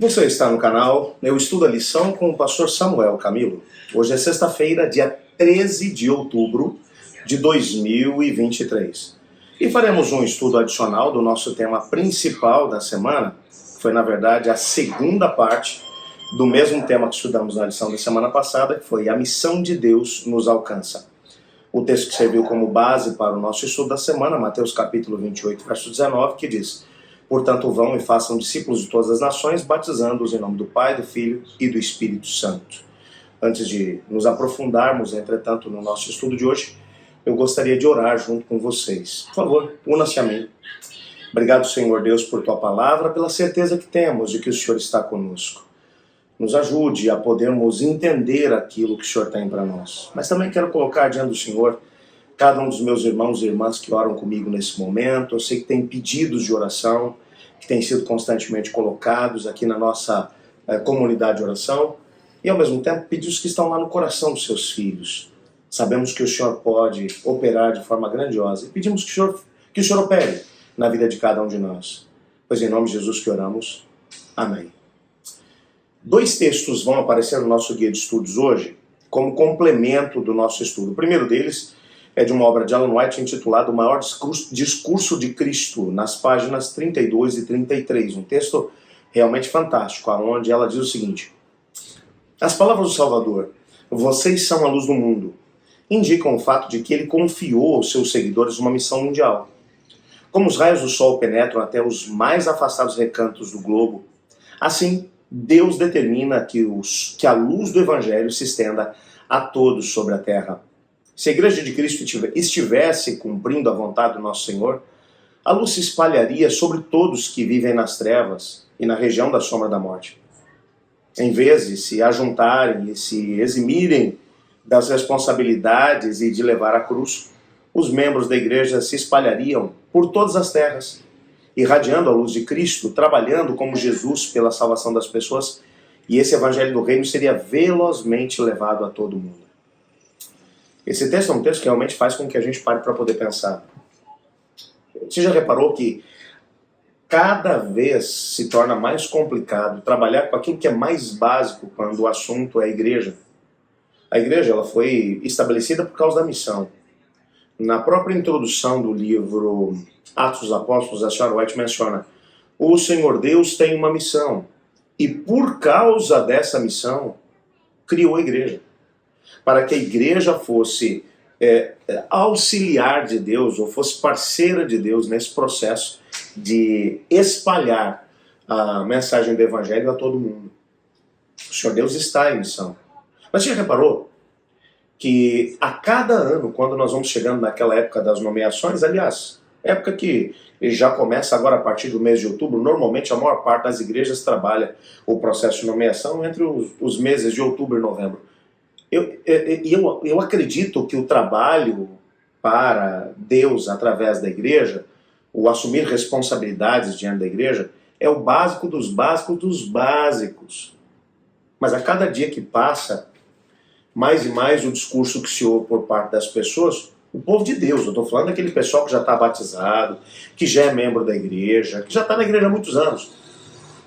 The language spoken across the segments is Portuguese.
Você está no canal Eu Estudo a Lição com o pastor Samuel Camilo. Hoje é sexta-feira, dia 13 de outubro de 2023. E faremos um estudo adicional do nosso tema principal da semana, que foi, na verdade, a segunda parte do mesmo tema que estudamos na lição da semana passada, que foi A Missão de Deus nos Alcança. O texto que serviu como base para o nosso estudo da semana, Mateus capítulo 28, verso 19, que diz: Portanto, vão e façam discípulos de todas as nações, batizando-os em nome do Pai, do Filho e do Espírito Santo. Antes de nos aprofundarmos, entretanto, no nosso estudo de hoje, eu gostaria de orar junto com vocês. Por favor, una-se a mim. Obrigado, Senhor Deus, por Tua palavra, pela certeza que temos de que o Senhor está conosco. Nos ajude a podermos entender aquilo que o Senhor tem para nós. Mas também quero colocar diante do Senhor cada um dos meus irmãos e irmãs que oram comigo nesse momento. Eu sei que tem pedidos de oração, que têm sido constantemente colocados aqui na nossa comunidade de oração, e ao mesmo tempo pedidos que estão lá no coração dos seus filhos. Sabemos que o Senhor pode operar de forma grandiosa, e pedimos que o Senhor opere na vida de cada um de nós. Pois em nome de Jesus que oramos. Amém. Dois textos vão aparecer no nosso guia de estudos hoje, como complemento do nosso estudo. O primeiro deles é de uma obra de Ellen White intitulada O Maior Discurso de Cristo, nas páginas 32 e 33. Um texto realmente fantástico, onde ela diz o seguinte: As palavras do Salvador, vocês são a luz do mundo, indicam o fato de que ele confiou aos seus seguidores uma missão mundial. Como os raios do sol penetram até os mais afastados recantos do globo, assim Deus determina que a luz do Evangelho se estenda a todos sobre a terra. Se a Igreja de Cristo estivesse cumprindo a vontade do nosso Senhor, a luz se espalharia sobre todos que vivem nas trevas e na região da sombra da morte. Em vez de se ajuntarem e se eximirem das responsabilidades e de levar a cruz, os membros da Igreja se espalhariam por todas as terras, irradiando a luz de Cristo, trabalhando como Jesus pela salvação das pessoas, e esse Evangelho do Reino seria velozmente levado a todo mundo. Esse texto é um texto que realmente faz com que a gente pare para poder pensar. Você já reparou que cada vez se torna mais complicado trabalhar com aquilo que é mais básico quando o assunto é a igreja? A igreja ela foi estabelecida por causa da missão. Na própria introdução do livro Atos dos Apóstolos, a senhora White menciona: o Senhor Deus tem uma missão, e por causa dessa missão, criou a igreja. Para que a igreja fosse auxiliar de Deus, ou fosse parceira de Deus nesse processo de espalhar a mensagem do Evangelho a todo mundo. O Senhor Deus está em missão. Mas você já reparou que a cada ano, quando nós vamos chegando naquela época das nomeações, aliás, época que já começa agora a partir do mês de outubro, normalmente a maior parte das igrejas trabalha o processo de nomeação entre os meses de outubro e novembro. Eu acredito que o trabalho para Deus através da igreja, o assumir responsabilidades diante da igreja, é o básico dos básicos dos básicos. Mas a cada dia que passa, mais e mais o discurso que se ouve por parte das pessoas, o povo de Deus, eu estou falando daquele pessoal que já está batizado, que já é membro da igreja, que já está na igreja há muitos anos,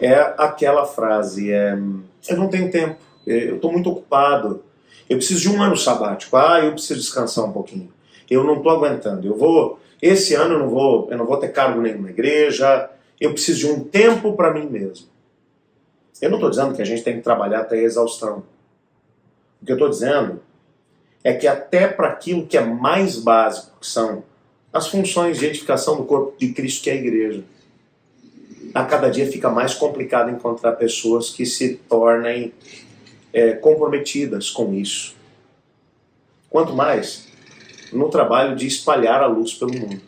é aquela frase, eu não tenho tempo, eu estou muito ocupado, eu preciso de um ano sabático, eu preciso descansar um pouquinho, eu não estou aguentando, esse ano eu não vou ter cargo nenhum na igreja, eu preciso de um tempo para mim mesmo. Eu não estou dizendo que a gente tem que trabalhar até a exaustão. O que eu estou dizendo é que até para aquilo que é mais básico, que são as funções de edificação do corpo de Cristo, que é a igreja, a cada dia fica mais complicado encontrar pessoas que se tornem comprometidas com isso. Quanto mais no trabalho de espalhar a luz pelo mundo.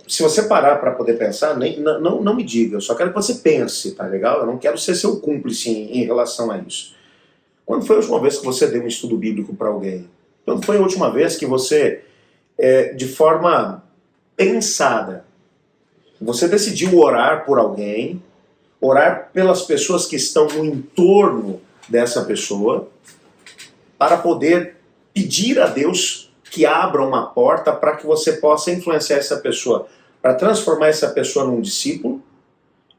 Se você parar para poder pensar, não me diga, eu só quero que você pense, tá legal? Eu não quero ser seu cúmplice em relação a isso. Quando foi a última vez que você deu um estudo bíblico para alguém? Quando foi a última vez que você, de forma pensada, você decidiu orar por alguém, orar pelas pessoas que estão no entorno dessa pessoa, para poder pedir a Deus que abra uma porta para que você possa influenciar essa pessoa, para transformar essa pessoa num discípulo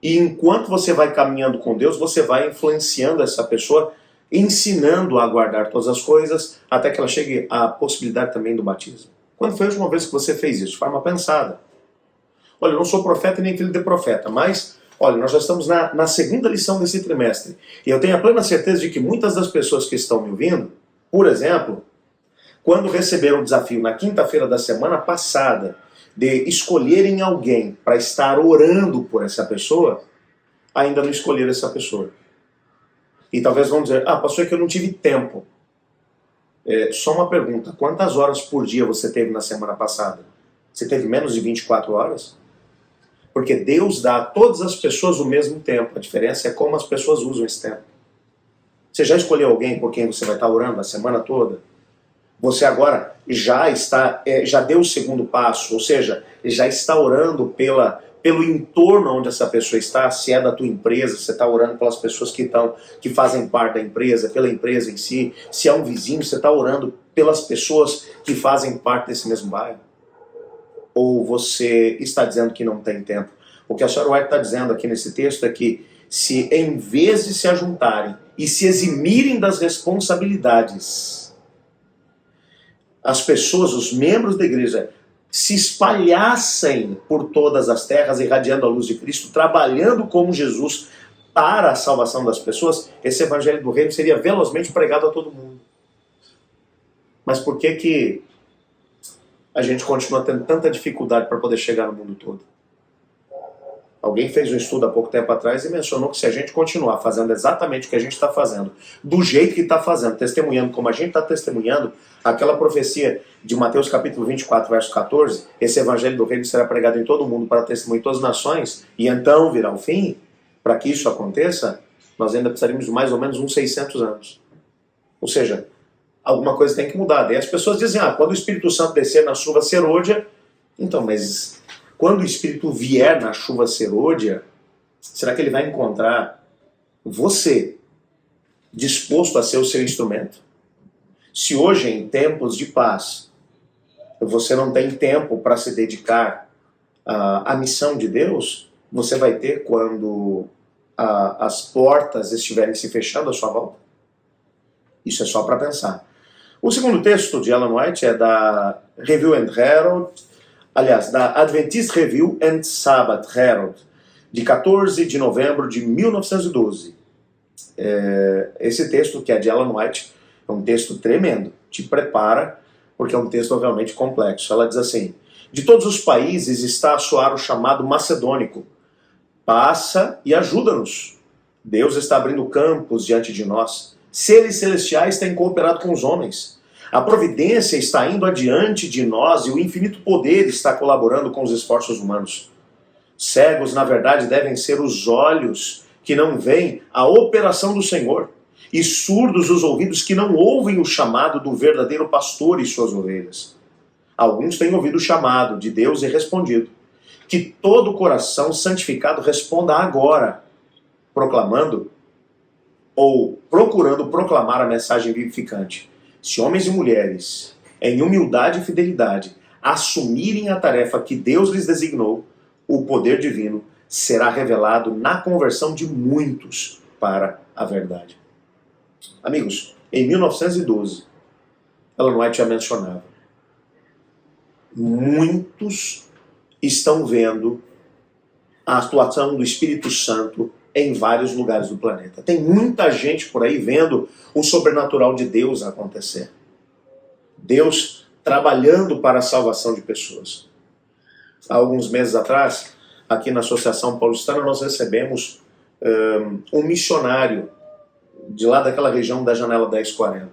E enquanto você vai caminhando com Deus, você vai influenciando essa pessoa, ensinando a guardar todas as coisas, até que ela chegue à possibilidade também do batismo. Quando foi a última vez que você fez isso? De forma pensada. Olha, eu não sou profeta nem filho de profeta, mas, olha, nós já estamos na segunda lição desse trimestre. E eu tenho a plena certeza de que muitas das pessoas que estão me ouvindo, por exemplo, quando receberam o desafio na quinta-feira da semana passada, de escolherem alguém para estar orando por essa pessoa, ainda não escolheram essa pessoa. E talvez vão dizer, pastor, é que eu não tive tempo. Só uma pergunta, quantas horas por dia você teve na semana passada? Você teve menos de 24 horas? Porque Deus dá a todas as pessoas o mesmo tempo, a diferença é como as pessoas usam esse tempo. Você já escolheu alguém por quem você vai estar orando a semana toda? Você agora já deu o segundo passo, ou seja, já está orando pelo entorno onde essa pessoa está, se é da tua empresa, você está orando pelas pessoas que fazem parte da empresa, pela empresa em si, se é um vizinho, você está orando pelas pessoas que fazem parte desse mesmo bairro. Ou você está dizendo que não tem tempo? O que a senhora White está dizendo aqui nesse texto é que se em vez de se ajuntarem e se eximirem das responsabilidades, as pessoas, os membros da igreja, se espalhassem por todas as terras, irradiando a luz de Cristo, trabalhando como Jesus para a salvação das pessoas, esse evangelho do reino seria velozmente pregado a todo mundo. Mas por que a gente continua tendo tanta dificuldade para poder chegar no mundo todo? Alguém fez um estudo há pouco tempo atrás e mencionou que se a gente continuar fazendo exatamente o que a gente está fazendo, do jeito que está fazendo, testemunhando como a gente está testemunhando, aquela profecia de Mateus capítulo 24, verso 14, esse evangelho do reino será pregado em todo o mundo para testemunho em todas as nações, e então virá o fim. Para que isso aconteça, nós ainda precisaríamos de mais ou menos uns 600 anos. Ou seja, alguma coisa tem que mudar. Daí as pessoas dizem, quando o Espírito Santo descer na chuva serôdia, então, mas quando o Espírito vier na chuva serôdia, será que ele vai encontrar você disposto a ser o seu instrumento? Se hoje, em tempos de paz, você não tem tempo para se dedicar à missão de Deus, você vai ter quando as portas estiverem se fechando à sua volta? Isso é só para pensar. O segundo texto de Ellen White é da Review and Herald, aliás, da Adventist Review and Sabbath Herald, de 14 de novembro de 1912. Esse texto, que é de Ellen White, é um texto tremendo, te prepara, porque é um texto realmente complexo. Ela diz assim, de todos os países está a soar o chamado macedônico, passa e ajuda-nos. Deus está abrindo campos diante de nós. Seres celestiais têm cooperado com os homens. A providência está indo adiante de nós e o infinito poder está colaborando com os esforços humanos. Cegos, na verdade, devem ser os olhos que não veem a operação do Senhor, e surdos os ouvidos que não ouvem o chamado do verdadeiro pastor e suas ovelhas. Alguns têm ouvido o chamado de Deus e respondido. Que todo coração santificado responda agora, proclamando ou procurando proclamar a mensagem vivificante. Se homens e mulheres, em humildade e fidelidade, assumirem a tarefa que Deus lhes designou, o poder divino será revelado na conversão de muitos para a verdade. Amigos, em 1912, Ellen White já mencionava, muitos estão vendo a atuação do Espírito Santo em vários lugares do planeta. Tem muita gente por aí vendo o sobrenatural de Deus acontecer. Deus trabalhando para a salvação de pessoas. Há alguns meses atrás, aqui na Associação Paulistana, nós recebemos um missionário de lá daquela região da Janela 1040.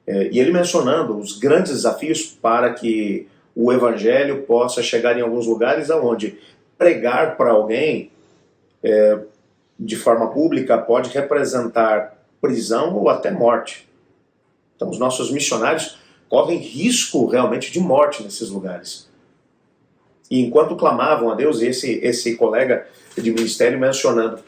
E ele mencionando os grandes desafios para que o evangelho possa chegar em alguns lugares onde pregar para alguém de forma pública pode representar prisão ou até morte. Então os nossos missionários correm risco realmente de morte nesses lugares. E enquanto clamavam a Deus, esse colega de ministério mencionando,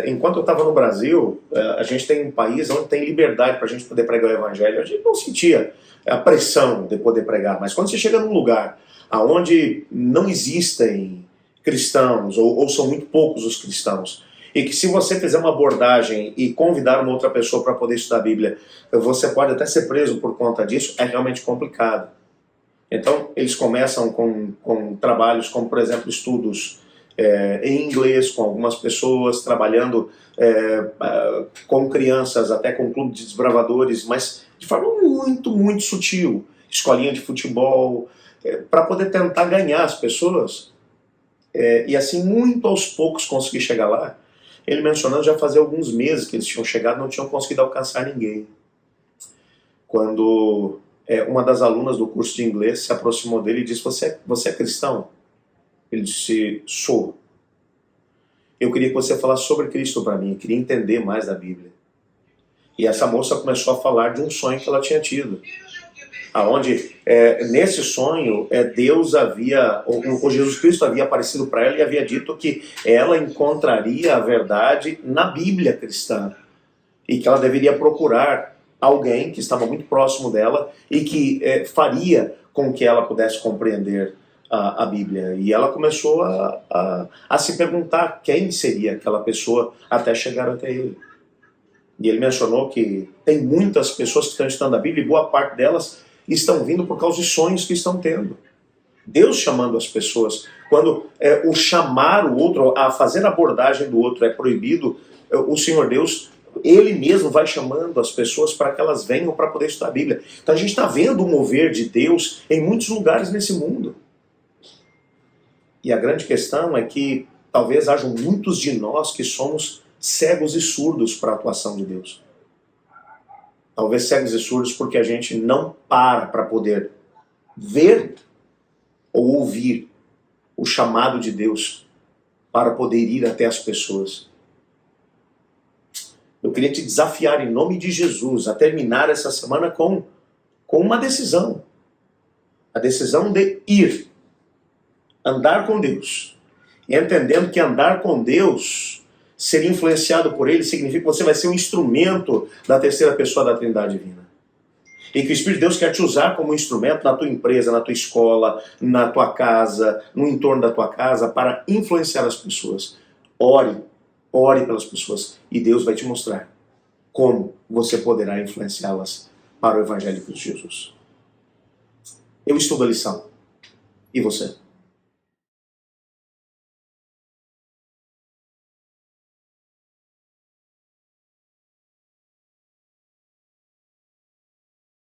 enquanto eu estava no Brasil, a gente tem um país onde tem liberdade para a gente poder pregar o evangelho. A gente não sentia a pressão de poder pregar, mas quando você chega num lugar onde não existem cristãos, ou são muito poucos os cristãos, e que se você fizer uma abordagem e convidar uma outra pessoa para poder estudar a Bíblia, você pode até ser preso por conta disso, é realmente complicado. Então, eles começam com trabalhos como, por exemplo, estudos em inglês com algumas pessoas, trabalhando com crianças, até com clube de desbravadores, mas de forma muito, muito sutil. Escolinha de futebol, para poder tentar ganhar as pessoas. E assim, muito aos poucos conseguir chegar lá. Ele mencionando já fazia alguns meses que eles tinham chegado e não tinham conseguido alcançar ninguém. Quando uma das alunas do curso de inglês se aproximou dele e disse: você é cristão? Ele disse: sou. Eu queria que você falasse sobre Cristo para mim, eu queria entender mais da Bíblia. E essa moça começou a falar de um sonho que ela tinha tido. Aonde, nesse sonho, Deus havia, ou Jesus Cristo havia aparecido para ela e havia dito que ela encontraria a verdade na Bíblia cristã. E que ela deveria procurar alguém que estava muito próximo dela e que faria com que ela pudesse compreender a Bíblia. E ela começou a se perguntar quem seria aquela pessoa até chegar até ele. E ele mencionou que tem muitas pessoas que estão estudando a Bíblia e boa parte delas estão vindo por causa de sonhos que estão tendo. Deus chamando as pessoas. Quando o chamar o outro, a fazer a abordagem do outro é proibido, o Senhor Deus, Ele mesmo vai chamando as pessoas para que elas venham para poder estudar a Bíblia. Então a gente está vendo o mover de Deus em muitos lugares nesse mundo. E a grande questão é que talvez hajam muitos de nós que somos cegos e surdos para a atuação de Deus. Talvez cegos e surdos porque a gente não para poder ver ou ouvir o chamado de Deus para poder ir até as pessoas. Eu queria te desafiar em nome de Jesus a terminar essa semana com uma decisão. A decisão de ir. Andar com Deus. E entendendo que andar com Deus, ser influenciado por Ele, significa que você vai ser um instrumento da terceira pessoa da Trindade Divina. E que o Espírito de Deus quer te usar como instrumento na tua empresa, na tua escola, na tua casa, no entorno da tua casa, para influenciar as pessoas. Ore pelas pessoas e Deus vai te mostrar como você poderá influenciá-las para o Evangelho de Jesus. Eu estudo a lição. E você?